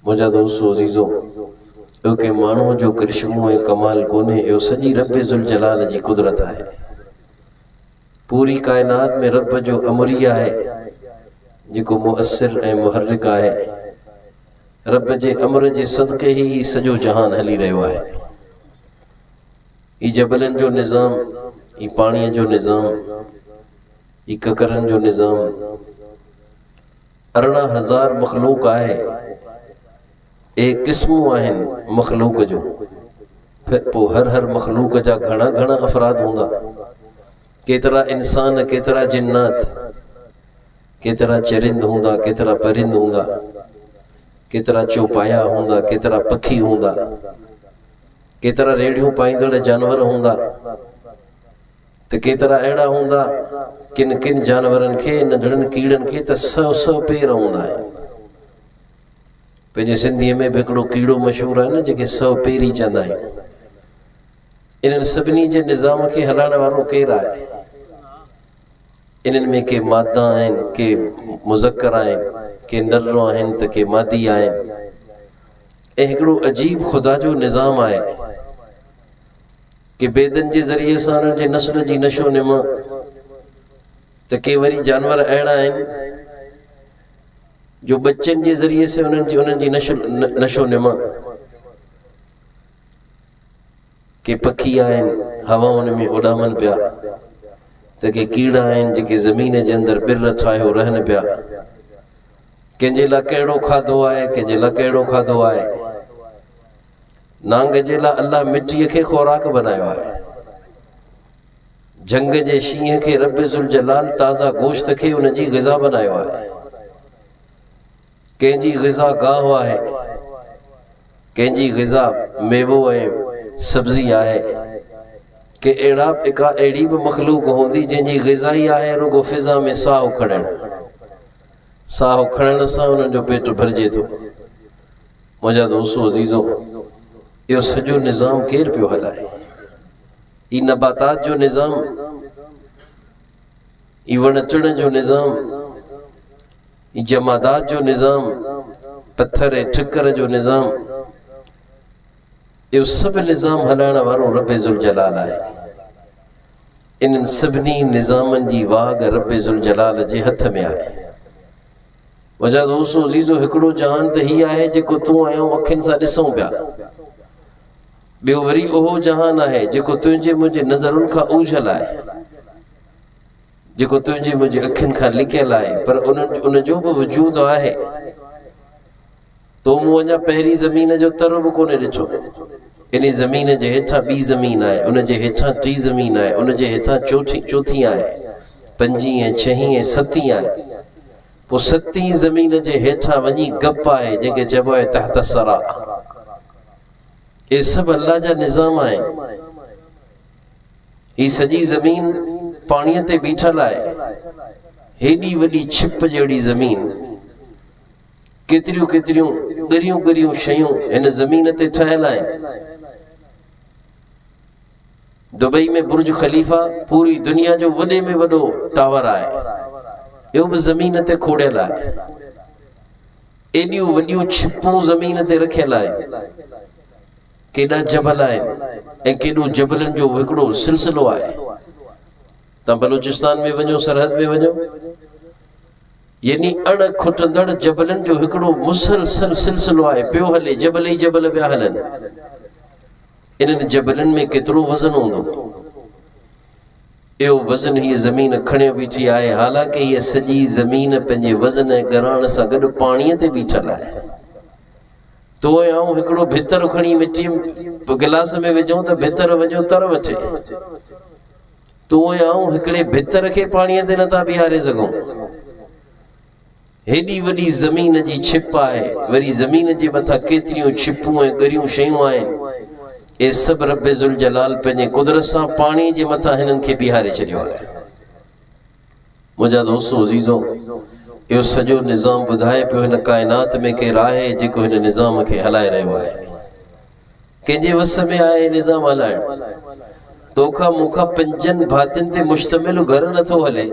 मुझा दोस्तों अजीजो यो के मानू जो करिश्मो ऐं कमाल कोन्हे, यो सजी रब ज़ुल जलाल जी कुदरत है। पूरी कायनात में रब जो अमरिया है जेको मुअस्सिर ऐं मुहर्रिक है। रब जे अमर जे सदके ही सजो जहान हली रहियो आहे। ई जबलन जो निज़ाम, ई पानी जो निज़ाम, ई ककरन जो निज़ाम, 18,000 मखलूक आहे। एक किस्मूं आहिनि मखलूक जो। पो हर मखलूक जा घणा घणा अफराद हूंदा। केतरा इंसान, केतरा जिन्नात, केतरा चरिंद हूंदा, केतरा परिंद हूंदा, केतरा चौपाया हूंदा, केतरा पखी हूंदा, केतरा रेड़ियों पाईंदड़ जानवर हूंदा, त केतरा अहिड़ा हूंदा किन किन जानवरनि खे, नंढड़नि कीड़नि खे त 100 पेर हूंदा आहिनि। पंहिंजे सिंधीअ में बि हिकिड़ो कीड़ो मशहूरु आहे न, जेके 100 पेरी चवंदा आहिनि। इन्हनि सभिनी जे निज़ाम खे हलाइण वारो केरु आहे? इन्हनि में के मादा आहिनि, के मुज़क्कर आहिनि, के नर आहिनि त के मादी आहिनि। ऐं हिकिड़ो अजीब ख़ुदा जो निज़ाम आहे कि बेदनि जे ज़रिए सां उन्हनि जे नस्ल जी नशो निमा, त के वरी जानवर अहिड़ा आहिनि जो बच्चनि जे ज़रिए से उन्हनि जी नशो निमा। के पखी आहिनि हवाउनि में उॾामनि पिया, त के कीड़ा आहिनि जेके ज़मीन जे अंदरि ॿिर ठाहियो रहनि पिया। कंहिंजे लाइ कहिड़ो खाधो आहे, कंहिंजे लाइ कहिड़ो खाधो आहे। नांग जे लाइ अल्लाह मिटीअ खे ख़ुराक बनायो आहे। जंग जे शींहं खे रब ज़ुल जलाल ताज़ा गोश्त खे उनजी ग़िज़ा बनायो आहे। कंहिंजी ग़िज़ा गाहु आहे, कंहिंजी ग़िज़ा मेवो ऐं सब्ज़ी आहे। के अहिड़ी बि मखलूक हूंदी जंहिंजी ग़िज़ा ई आहे रुगो फिज़ा में साहु खणणु। साहु खणण सां उन्हनि जो पेट भरिजे थो। मुंहिंजा दोस्तो अज़ीज़ो, इहो सॼो निज़ाम केरु पियो हलाए? ई नबातात जो निज़ाम, ई वण टिण जो निज़ाम, ई जमादात जो निज़ाम, पत्थर ऐं ठिकर जो निज़ाम, इहो सभु निज़ाम हलाइण वारो रब ज़ुल जलाल आहे। इन्हनि सभिनी निज़ामनि जी वाग रब ज़ुल जलाल जे हथ में आहे। मुंहिंजा दोस्तो अज़ीज़ो, हिकिड़ो जहान त ही आहे जेको तूं ऐं अखियुनि सां ॾिसूं पिया। ॿियो वरी उहो जहान आहे जेको तुंहिंजे मुंहिंजे नज़रुनि खां ओझल आहे, जेको तुंहिंजे मुंहिंजे अखियुनि खां लिकियल आहे, पर उन जो बि वजूद आहे। तो मूं अञा पहिरीं ज़मीन जो तर बि कोन्हे ॾिठो। इन ज़मीन जे हेठां ॿी ज़मीन आहे, उन जे हेठां टी ज़मीन आहे, उन जे हेठां चौथी आहे, 5 ऐं 6 ऐं 7 आहे। पोइ 7 ज़मीन जे हेठां वञी गप आहे जंहिंखे चइबो आहे तहत सरा। ये सभु अल्लाह जा निज़ाम आहिनि। ही सॼी ज़मीन पाणीअ ते बीठल आहे। हेॾी वॾी छिप जहिड़ी ज़मीन, केतिरियूं केतिरियूं ॻरियूं ॻरियूं शयूं हिन ज़मीन ते ठहियल आहिनि। दुबई में बुर्ज खलीफ़ा पूरी दुनिया जो वॾे में वॾो टावर आहे। इहो बि ज़मीन ते खोड़ियल आहे। एॾियूं वॾियूं छिपूं ज़मीन ते रखियल आहिनि। केॾा जबल आहिनि ऐं केॾो जबलनि जो हिकिड़ो सिलसिलो आहे। तव्हां बलूचिस्तान में वञो, सरहद में वञो, यानी अण खुटंदड़ जबलनि जो हिकिड़ो मुसलसल सिलसिलो आहे, पियो हले। जबल ई जबल पिया हलनि। इन्हनि जबलनि में केतिरो वज़न हूंदो। इहो वज़न हीअ ज़मीन खणे बीठी आहे। हालांकि हीअ सॼी ज़मीन पंहिंजे वज़न ऐं ॻराइण सां गॾु पाणीअ ते बीठल आहे। तो आऊं हिकिड़ो भितर खणी मिटी गिलास में विझूं त भितर वञो तर वठे। तो आऊं हिकिड़े भितर खे पाणीअ ते नथा बीहारे सघूं। हेॾी वॾी ज़मीन जी छिप आहे। वरी ज़मीन जे मथां केतिरियूं छिपूं ऐं ॻरियूं शयूं आहिनि। ये सभु रब ज़ुल जलाल पंहिंजे कुदरत सां पाणी जे मथां हिननि खे बीहारे छॾियो आहे। मुंहिंजा दोस्तो अज़ीज़ो, इहो सॼो निज़ाम ॿुधाए पियो हिन काइनात में केरु आहे जेको हिन निज़ाम खे हलाए रहियो आहे। कंहिंजे वस में आहे निज़ाम हलाइण? तोखां मूंखां 5 भातियुनि ते मुश्तमिल घर नथो हले।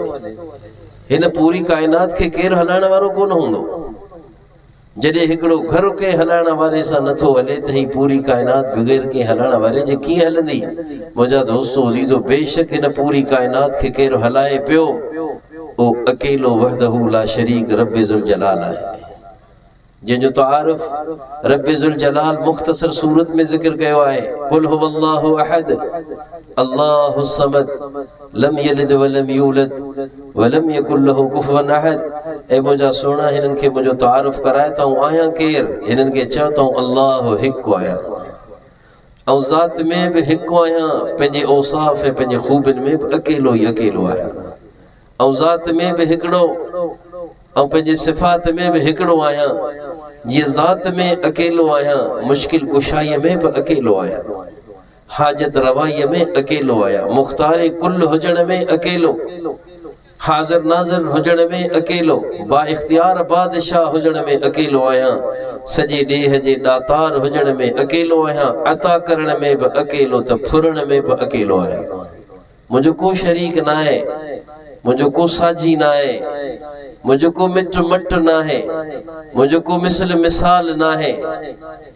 हिन पूरी काइनात खे केरु हलाइण वारो कोन हूंदो। जॾहिं हिकिड़ो घर के हलाइण वारे सां नथो हले त ही पूरी काइनात बग़ैर के हलाइण वारे जे कीअं हलंदी? मुंहिंजा दोस्तो अज़ीज़ो, बेशक हिन पूरी काइनात खे केरु हलाए पियो, ओ अकेलो वहदहू ला शरीक रब्बे ज़ुल जलाल आहे, जंहिंजो तारुफ रब्बे ज़ुल जलाल मुख़्तसर सूरत में ज़िक्र कयो आहे। कुल हुवल्लाहु अहद अल्लाहु समद लम यलिद वलम यूलद वलम यकुल लहू कुफुवन अहद। ए मुंहिंजा सोना, हिननि खे मुंहिंजो तारुफ कराए त आहियां केरु? हिननि खे चओ त अल्लाह हिकु आहियां, ऐं ज़ात में बि हिकु आहियां, पंहिंजे औसाफ़ ऐं पंहिंजे ख़ूबियुनि में बि अकेलो ई अकेलो आहियां, ऐं ज़ात में बि हिकिड़ो ऐं पंहिंजे सिफ़ात में बि हिकिड़ो आहियां। जीअं ज़ात में अकेलो आहियां, मुश्किल कुशाईअ में बि अकेलो आहियां, हाजत रवाईअ में अकेलो आहियां, मुख़्तार कुल हुजण में अकेलो, हाज़िर नाज़िर हुजण में अकेलो, बाइख्तियार बादशाह हुजण में अकेलो आहियां, सॼे ॾेह जे ॾातार हुजण में अकेलो आहियां, अता करण में बि अकेलो त फुरण में बि अकेलो आहियां। मुंहिंजो को शरीक न आहे, मुंहिंजो को साझी न आहे, मुंहिंजो को मिट मट न आहे, मुंहिंजो को मिसल मिसाल न आहे।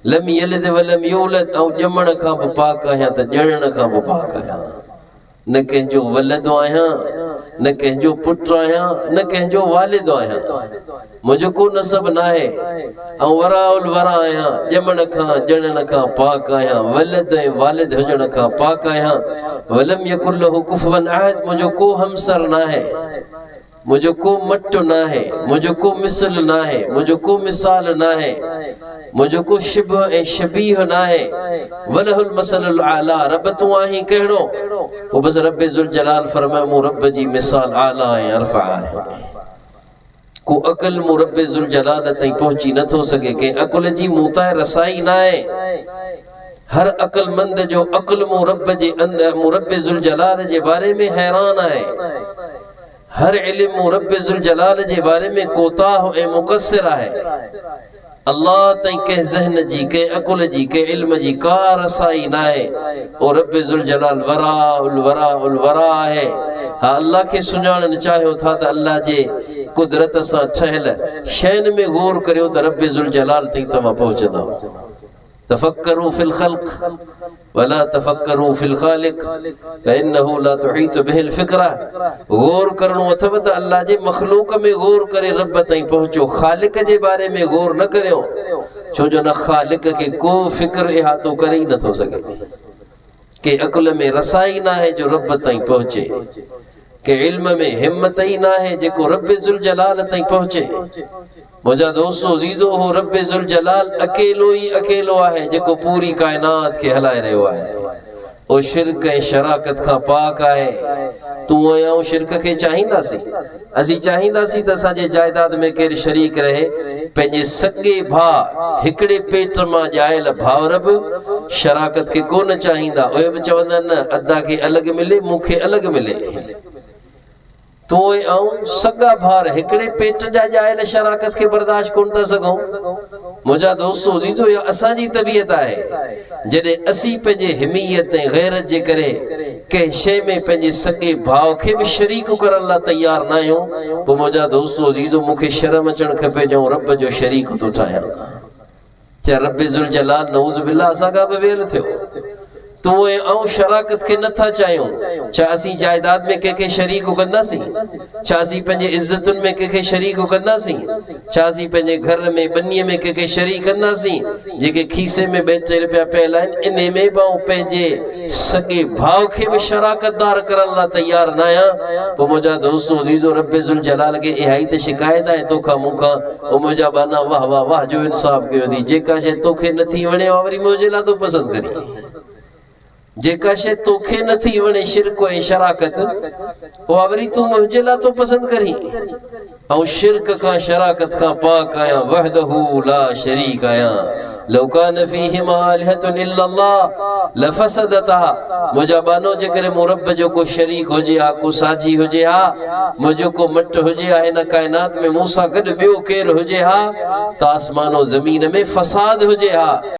लम यलिद वलम यूलद, ऐं ॼमण खां बि पाक आहियां त ॼणण खां बि पाक आहियां। न कंहिंजो वलद आहियां, न कंहिंजो पुट आहियां, न कंहिंजो वालिद आहियां। मुंहिंजो को नसब न आहे, ऐं वराउल वरा आहियां, ॼमण खां ॼणण खां पाक आहियां, वलद ऐं वालिद हुजण खां पाक आहियां। वलम यकुल लहू कुफुवन अहद, मुंहिंजो को हमसर न आहे, मुंहिंजो को मट न आहे, मुंहिंजो को मिसल न आहे, मुंहिंजो को मिसाल न आहे, मुंहिंजो को शिबह ऐं शबीह न आहे। वलहुल मसलुल आला, रब तूं आहीं कहिड़ो? पोइ बसि रब्बे ज़ुल जलाल फरमाए, मूं रब जी मिसाल आला ऐं अरफ़ा आहे। को अक़ल मूं रब्बे ज़ुल जलाल ताईं पहुची नथो सघे, कंहिं अक़ुल जी मूं ताईं रसाई न आहे। हर अक़लमंद जो अक़ल मूं रब जे अंदरि, मूं रब्बे ज़ुल जलाल जे बारे में हैरान आहे। हर इल्म मूं रब्बे ज़ुल जलाल जे बारे में कोताह ऐं मुक़स्सिर आहे। अल्लाह ताईं कंहिं ज़हन जी, कंहिं अक़ुल जी, कंहिं इल्म जी का रसाई न आहे। ओ रब्बे ज़ुल जलाल वराउल वराउल वरा आहे। हा, अल्लाह खे सुञाणण चाहियो था त अल्लाह जे कुदरत सां ठहियल शयुनि में गौर करियो त रब्बे ज़ुल जलाल ताईं तव्हां पहुचंदव। तफक्करू फिल ख़ल्क़ वला तफक्करू फिल ख़ालिक़ फइन्नहु ला तुहीतु बिहिल फ़िक्रा। गौर करणो अथव त अल्लाह जे मख़लूक़ में गौर करे रब ताईं पहुचो, ख़ालिक़ जे बारे में गौर न करियो, छो जो न ख़ालिक़ खे को फ़िक्र इहातो करे ई नथो सघे। के अक़ुल में रसाई न आहे जो रब ताईं पहुचे, के इल्म में हिम्मत ई न आहे जेको रब्बे ज़ुल जलाल ताईं पहुचे। मुंहिंजा दोस्तो अज़ीज़ो, हो रब्बे ज़ुल जलाल अकेलो ई अकेलो आहे जेको पूरी काइनात खे हलाए रहियो आहे। ओ शिरक ऐं शराकत खां पाक आहे। तूं ऐं शिरक खे चाहींदासीं? असीं चाहींदासीं त असांजे जाइदाद में केरु शरीक रहे। पंहिंजे सॻे भाउ, हिकिड़े पेट मां ॼायल भाउर बि शराकत खे कोन चाहींदा। उहे बि चवंदा न, अदा खे अलॻि मिले, मूंखे अलॻि मिले। तूं ऐं सॻा भाउर हिकिड़े पेट जा ॼायल शराकत खे बर्दाश्त कोन था सघूं। मुंहिंजा दोस्तो अज़ीज़ो, इहा असांजी तबियत आहे। जॾहिं असीं पंहिंजे हिमियत ऐं गैरत जे करे कंहिं शइ में पंहिंजे सॻे भाउ खे बि शरीक करण लाइ तयार न आहियूं, पोइ मुंहिंजा दोस्तो अज़ीज़ो, मूंखे शर्म अचणु खपे जो रब जो शरीक थो ठाहियां। चाहे रब्बे ज़ुल जलाल नऊज़ बिल्लाह असां खां बि वेल थियो। तूं ऐं शराकत खे नथा चाहियूं। छा असीं जाइदाद में कंहिंखे शरीक कंदासीं? छा असीं पंहिंजे इज़तुनि में कंहिंखे शरीक कंदासीं? छा असीं पंहिंजे घर में बनीअ में कंहिंखे शरीक कंदासीं? जेके खीसे में 2 रुपया पियल आहिनि, इन में बि पंहिंजे सॻे भाउ खे बि शराकतदार करण लाइ तयार न आहियां। पोइ मुंहिंजा दोस्तो अज़ीज़ो, रब्बे ज़ुल जलाल खे इहा ई त शिकायत आहे तोखां मूंखां। पोइ मुंहिंजा बाना वाह वाह वाह जो इंसाफ़ कयो अथई। जेका शइ तोखे नथी वणे वरी मुंहिंजे लाइ थो पसंदि करी। जेका शइ तोखे नथी वणे, शिरक ऐं शराकत, उहा वरी तूं मुंहिंजे लाइ थो पसंदि करी। ऐं शिरक खां शराकत खां पाक आहियां, वहदहू ला शरीक आहियां। लौ कान फ़ीहिमा आलिहतुन इल्लल्लाह लफ़सदता। मुंहिंजा बानो, जेकॾहिं मूं रब जो को शरीक हुजे हा, को साझी हुजे हा, मुंहिंजो को मट हुजे हा, हिन काइनात में मूंसां गॾु ॿियो केरु हुजे हा, त आसमानो ज़मीन में फ़साद हुजे हा।